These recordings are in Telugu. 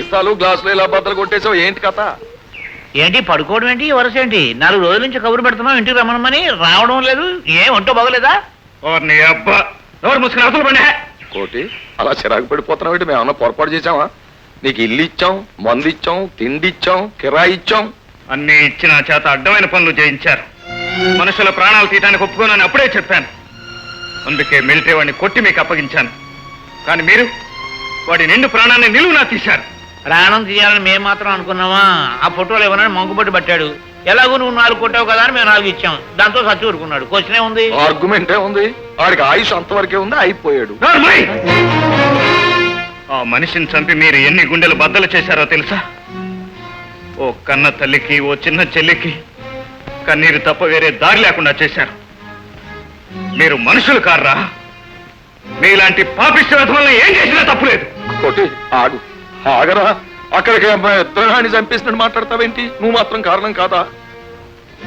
సీసాలు గ్లాసులు ఇలా బద్దలు కొట్టేసావు, ఏంటి కథ? ఏంటి పడుకోవడం ఏంటి, వరుస ఏంటి? 4 రోజుల నుంచి కబురు పెడుతున్నావు, ఇంటికి రమ్మనమని రావడం లేదు. ఏం ఒంటో బాగోలేదా? నోరు మూసుకుని అవతల పడే. కోటి అలా చిరాకు పడిపోతున్నావు ఏంటి? మేము ఏమన్నా పొరపాటు చేసావా? నీకు ఇల్లు ఇచ్చాం, మందు ఇచ్చాం, తిండి ఇచ్చాం, కిరాయి ఇచ్చాం. అన్ని ఇచ్చిన చేత అడ్డమైన పనులు చేయించారు. మనుషుల ప్రాణాలు తీయటానికి ఒప్పుకోనని అప్పుడే చెప్పాను. అందుకే మిలిటరీ వాడిని కొట్టి మీకు అప్పగించాను. కానీ మీరు వాడి నిండు ప్రాణాన్ని నిలువునా తీశారు. ప్రాణం తీయాలని మేము మాత్రం అనుకున్నావా? ఆ ఫోటోలు ఏమన్నా మంకుపట్టి పట్టాడు. ఎలాగో నువ్వు 4 కొట్టావు కదా అని మేము 4 ఇచ్చాం. దాంతో సచ్చి ఊరుకున్నాడు. క్వశ్చనే ఉంది, ఆర్గ్యుమెంటే ఉంది. వాడికి ఆయుష్ అంతవరకే ఉంది, అయిపోయాడు. ఆ మనిషిని చంపి మీరు ఎన్ని గుండెలు బద్దలు చేశారో తెలుసా? ఓ కన్న తల్లికి, ఓ చిన్న చెల్లికి కన్నీరు తప్ప వేరే దారి లేకుండా చేశారు. మీరు మనుషులు కార్రా? మీలాంటి పాపిష్ట వల్ల ఏం చేసినా తప్పులేదు. కోటి ఆగు, ఆగరా. అక్కడికి ఇద్దరాన్ని చంపేసినట్టు మాట్లాడతావేంటి? నువ్వు మాత్రం కారణం కాదా?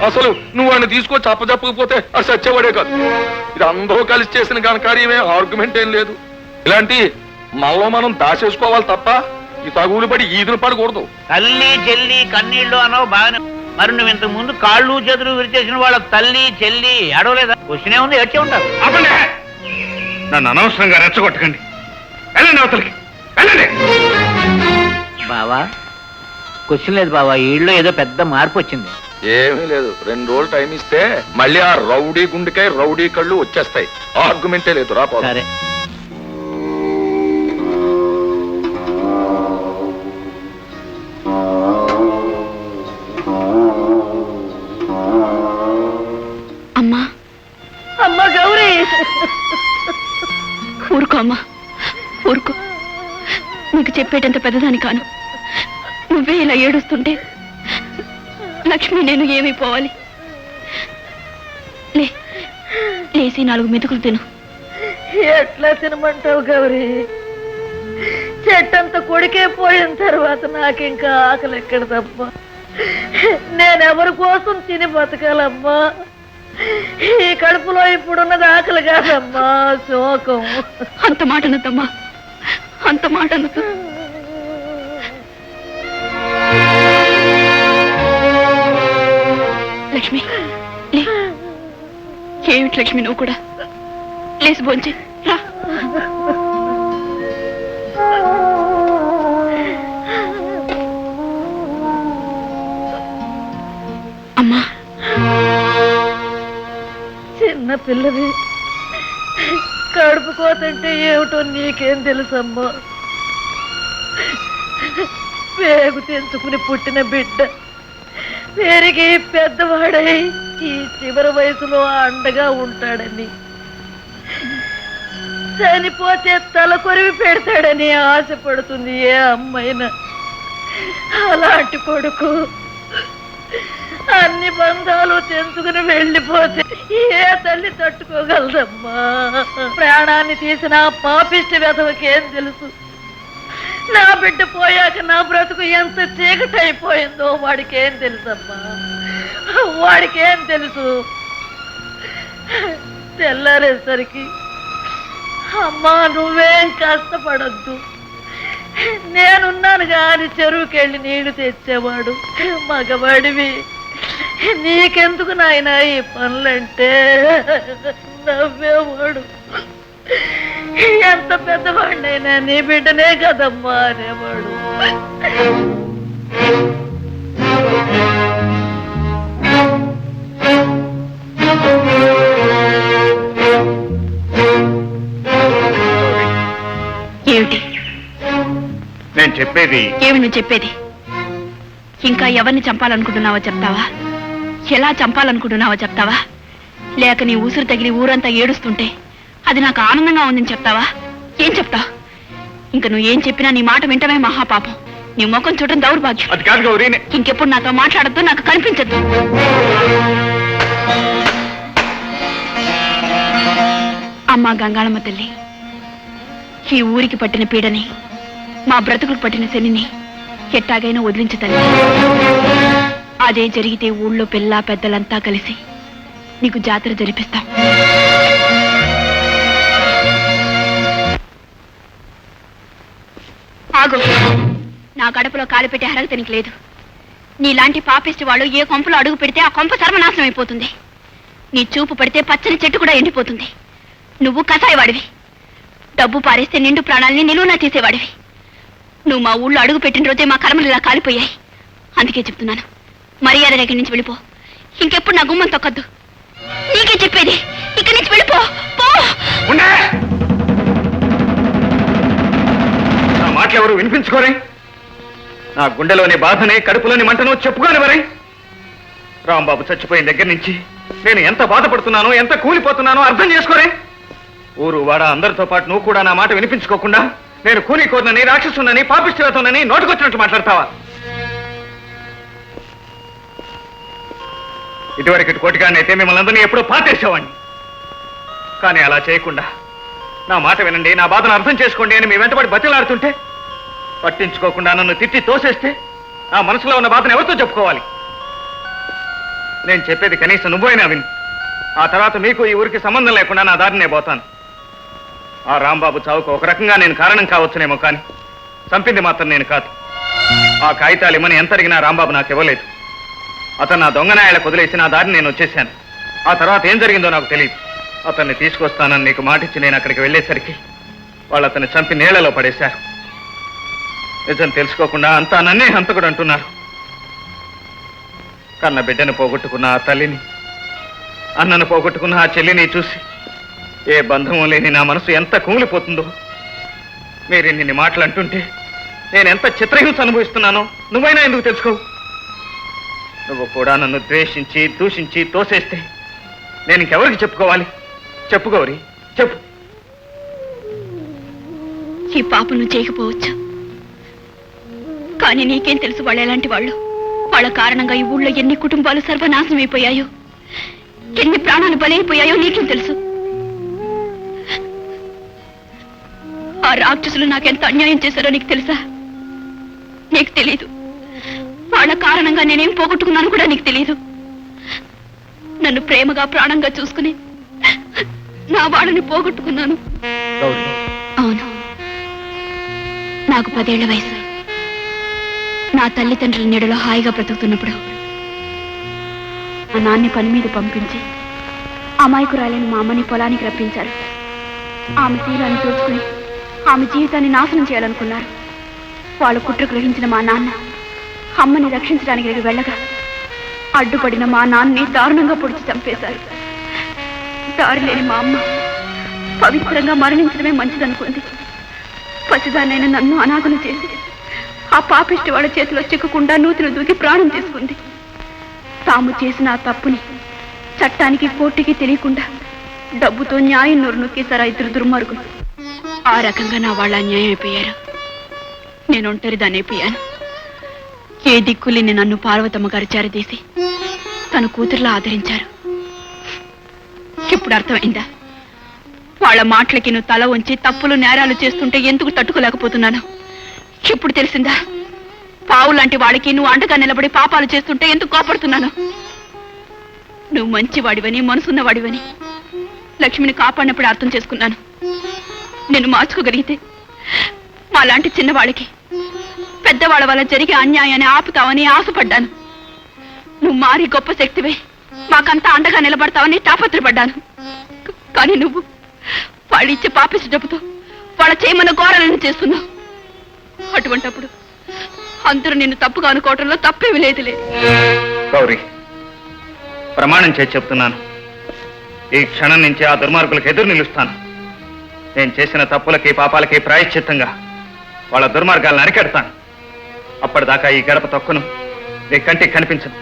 అసలు నువ్వు వాడిని తీసుకొచ్చి అప్పచెప్పకపోతే అది సచ్చేవాడే కాదు. ఇది అందరూ కలిసి చేసిన ఘనకార్యమే, ఆర్గ్యుమెంట్ ఏం లేదు. ఇలాంటి మనలో మనం దాచేసుకోవాలి తప్ప ఈ తగులు పడి ఈదులు పడకూడదు. తల్లి చెల్లి కన్నీళ్ళు అనవు బాగానే. మరి నువ్వు ఇంతకు ముందు కాళ్ళు చేతులు విరిచేసిన వాళ్ళ తల్లి చెల్లి అడవలేదా? క్వశ్చనే ఉంది, ఏడ్చే ఉంటారు. అవ్వండి, నన్ను అనవసరంగా రెచ్చగొట్టకండి. వెళ్ళండి అవతలకి, వెళ్ళండి. బావా క్వశ్చన్ లేదు బావా, ఈళ్ళో ఏదో పెద్ద మార్పు వచ్చింది. ఏమీ లేదు, 2 రోజులు టైం ఇస్తే మళ్ళీ ఆ రౌడీ గుండెకాయ రౌడీ కళ్ళు వచ్చేస్తాయి. ఆర్గ్యుమెంటే లేదు, రాపో. సరే అమ్మా, అమ్మా గౌరీ, ఊరుకో అమ్మా, ఊరుకో. నీకు చెప్పేటంత పెద్దదాని కాను. నువ్వే ఇలా ఏడుస్తుంటే లక్ష్మి నేను ఏమైపోవాలి? లేసి 4 మెతుకులు తిను. ఎట్లా తినమంటావు గౌరీ? చెట్టంత కొడుకే పోయిన తర్వాత నాకింకా ఆకలి ఎక్కడ తప్ప నేనెవరి కోసం తిని బతకాలమ్మా? ఈ కడుపులో ఇప్పుడున్నది ఆకలి కాదమ్మా, శోకం. అంత మాట అనద్దమ్మా, అంత మాట అనద్దు. లక్ష్మి లే. ఏమిటి లక్ష్మి నువ్వు కూడా? లేసి భోంచే రా. అమ్మా, చిన్న పిల్లవి కడుపుకోతంటే ఏమిటో నీకేం తెలుసమ్మా? పేగు తెంచుకుని పుట్టిన బిడ్డ పెరిగి పెద్దవాడై ఈ చివరి వయసులో అండగా ఉంటాడని, చనిపోతే తల కొరివి పెడతాడని ఆశపడుతుంది ఏ అమ్మైనా. అలాంటి కొడుకు అన్ని బంధాలు తెంచుకుని వెళ్ళిపోతే ఏ తల్లి తట్టుకోగలదమ్మా? ప్రాణాన్ని తీసిన పాపిష్టి వెధవకేం తెలుసు? నా బిడ్డ పోయాక నా బ్రతుకు ఎంత చీకటైపోయిందో వాడికేం తెలుసమ్మా? వాడికేం తెలుసు? తెల్లారేసరికి అమ్మా నువ్వేం కష్టపడద్దు, నేనున్నాను గాని చెరువుకెళ్ళి నీళ్లు తెచ్చేవాడు మగవాడివి. నీకెందుకు నాయనా ఈ పనులంటే నవ్వేవాడు. ఎంత పెద్దవాడినైనా నీ బిడ్డనే కదమ్మా అనేవాడు. ఏమిటి నేను చెప్పేది? ఏమి నువ్వు చెప్పేది? ఇంకా ఎవరిని చంపాలనుకుంటున్నావో చెప్తావా? ఎలా చంపాలనుకుంటున్నావో చెప్తావా? లేక నీ ఊసురు తగిలి ఊరంతా ఏడుస్తుంటే అది నాకు ఆనందంగా ఉందని చెప్తావా? ఏం చెప్తావు? ఇంక నువ్వు ఏం చెప్పినా నీ మాట వింటమే మహాపాపం. నీ ముఖం చూడడం దౌర్భాగ్యం. అది కాదు గౌరీ. ఇంకెప్పుడు నాతో మాట్లాడద్దు, నాకు కనిపించద్దు. అమ్మా గంగాళమ్మ తల్లి, ఈ ఊరికి పట్టిన పీడని, మా బ్రతుకులకు పట్టిన శనిని ఎట్టాగైనా వదిలించు తల్లి. అదే జరిగితే ఊళ్ళో పిల్ల పెద్దలంతా కలిసి నీకు జాతర జరిపిస్తాం. ఆగు. నా గడపలో కాలు పెట్టే అర్హత నీకు లేదు. నీలాంటి పాపిష్టి వాళ్ళు ఏ కొంపలో అడుగు పెడితే ఆ కొంప సర్వనాశనం అయిపోతుంది. నీ చూపు పడితే పచ్చని చెట్టు కూడా ఎండిపోతుంది. నువ్వు కసాయవాడివి. డబ్బు పారేస్తే నిండు ప్రాణాలని నిలువునా తీసేవాడివి. నువ్వు మా ఊళ్ళో అడుగు పెట్టిన రోజే మా కర్మలు ఇలా కాలిపోయాయి. అందుకే చెప్తున్నాను, మర్యాద దగ్గర నుంచి వెళ్ళిపో. ఇంకెప్పుడు నా గుమ్మం తొక్కద్దు. నీకే చెప్పేది, ఇక్కడి నుంచి వెళ్ళిపో. పో. నా మాటలు ఎవరు వినిపించుకోరే? నా గుండెలోని బాధని, కడుపులోని మంటను చెప్పుకోని మరే. రాంబాబు చచ్చిపోయిన దగ్గర నుంచి నేను ఎంత బాధపడుతున్నానో, ఎంత కూలిపోతున్నానో అర్థం చేసుకోరే. ఊరు వాడ అందరితో పాటు నువ్వు కూడా నా మాట వినిపించుకోకుండా నేను కూలి కోరినని, రాక్షసునని, పాపిష్టితోనని నోటుకొచ్చినట్టు మాట్లాడతావా? ఇటువరకు కోటిగాన్ని అయితే మిమ్మల్ని అందరినీ ఎప్పుడో పాతేసేవాడిని. కానీ అలా చేయకుండా నా మాట వినండి, నా బాధను అర్థం చేసుకోండి అని మీ వెంటబడి బతిలాడుతుంటే, పట్టించుకోకుండా నన్ను తిట్టి తోసేస్తే నా మనసులో ఉన్న బాధను ఎవరితో చెప్పుకోవాలి? నేను చెప్పేది కనీసం నువ్వైనా విను. ఆ తర్వాత మీకు ఈ ఊరికి సంబంధం లేకుండా నా దారినే పోతాను. ఆ రాంబాబు చావుకు ఒక రకంగా నేను కారణం కావచ్చునేమో, కానీ చంపింది మాత్రం నేను కాదు. ఆ కాగితాలు ఇమ్మని ఎంత అడిగినా రాంబాబు నాకు ఇవ్వలేదు. అతను నా దొంగనాయాలకు వదిలేసి నా దారిని నేను వచ్చేసాను. ఆ తర్వాత ఏం జరిగిందో నాకు తెలియదు. అతన్ని తీసుకొస్తానని నీకు మాటిచ్చి నేను అక్కడికి వెళ్ళేసరికి వాళ్ళు అతన్ని చంపి నీళ్లలో పడేశారు. నిజం తెలుసుకోకుండా అంతా నన్నే హంతకుడు అంటున్నారు. కన్న బిడ్డను పోగొట్టుకున్న ఆ తల్లిని, అన్నను పోగొట్టుకున్న ఆ చెల్లిని చూసి ఏ బంధము లేని నా మనసు ఎంత కుమిలిపోతుందో. మీరు ఇన్ని మాటలు అంటుంటే నేను ఎంత చిత్రహింస అనుభవిస్తున్నానో నువ్వైనా ఎందుకు తెలుసుకో. నువ్వు కూడా నన్ను ద్వేషించి, దూషించి తోసేస్తే నేను ఇంకెవరికి చెప్పుకోవాలి? చెప్పు గౌరీ, చెప్పు. ఈ పాపం నువ్వు చేయకపోవచ్చు, కానీ నీకేం తెలుసు వాళ్ళు ఎలాంటి వాళ్ళు. వాళ్ళ కారణంగా ఈ ఊళ్ళో ఎన్ని కుటుంబాలు సర్వనాశనం అయిపోయాయో, ఎన్ని ప్రాణాలు బలైపోయాయో నీకేం తెలుసు. ఆ రాక్షసులు నాకెంత అన్యాయం చేశారో నీకు తెలుసా? నీకు తెలీదు. వాళ్ళ కారణంగా నేనేం పోగొట్టుకున్నాను కూడా నీకు తెలీదు. నన్ను ప్రేమగా, ప్రాణంగా చూసుకుని నా వాళ్ళని పోగొట్టుకున్నాను. అవును, నాకు 10 ఏళ్ల వయసు. నా తల్లిదండ్రుల నీడలో హాయిగా బ్రతుకుతున్నప్పుడు మా నాన్ని పని మీద పంపించి అమాయకురాలైన మా అమ్మని పొలానికి రప్పించారు. ఆమె శీలాన్ని దోచుకుని ఆమె జీవితాన్ని నాశనం చేయాలనుకున్నారు. వాళ్ళు కుట్ర గ్రహించిన మా నాన్న అమ్మని రక్షించడానికి వెళ్ళగా అడ్డుపడిన మా నాన్నని దారుణంగా పొడిచి చంపేశారు. దారి లేని మా అమ్మ పవిత్రంగా మరణించడమే మంచిదనుకుంది. పసిదాన్నైనా నన్ను అనాథను చేసి ఆ పాపిష్టి వాళ్ళ చేతిలో చిక్కకుండా నూతిలో దూకి ప్రాణం తీసుకుంది. తాము చేసిన ఆ తప్పుని చట్టానికి, కోర్టుకి తెలియకుండా డబ్బుతో న్యాయం నోరు నొక్కేశారు 2 దుర్మార్గులు. ఆ రకంగా నా వాళ్ళ అన్యాయం అయిపోయారు. నేను ఒంటరిదాన్ని అయిపోయాను. ఏ దిక్కులేని నన్ను పార్వతమ్మ గారు చేరదీసి తన కూతురులా ఆదరించారు. ఇప్పుడు అర్థమైందా? వాళ్ళ మాటలకి నువ్వు తల వంచి తప్పులు, నేరాలు చేస్తుంటే ఎందుకు తట్టుకోలేకపోతున్నాను. ఇప్పుడు తెలిసిందా? పావు లాంటి వాళ్ళకి నువ్వు అండగా నిలబడి పాపాలు చేస్తుంటే ఎందుకు కోపడుతున్నాను. నువ్వు మంచివాడివని, మనసున్నవాడివని లక్ష్మిని కాపాడినప్పుడు అర్థం చేసుకున్నాను. నేను మార్చుకోగలిగితే మా లాంటి చిన్నవాళ్ళకి పెద్దవాళ్ళ వల్ల జరిగే అన్యాయాన్ని ఆపుతావని ఆశపడ్డాను. నువ్వు మారి గొప్ప శక్తివే, మాకంతా అండగా నిలబడతావని తాపత్రపడ్డాను. కానీ నువ్వు వాళ్ళు ఇచ్చే పాపిష్టి డబ్బుతో వాళ్ళ చేయమన్న ఘోరాలను చేస్తున్నావు. అటువంటప్పుడు అందరూ నిన్ను తప్పుగా అనుకోవటంలో తప్పేమి లేదులే. గౌరీ, ప్రమాణం చేసి చెప్తున్నాను, ఈ క్షణం నుంచి ఆ దుర్మార్గులకు ఎదురు నిలుస్తాను. నేను చేసిన తప్పులకి, పాపాలకి ప్రాయశ్చిత్తంగా వాళ్ళ దుర్మార్గాలను అరికెడతాను. అప్పటిదాకా ఈ గడప తొక్కను నీ కంటికి కనిపించదు.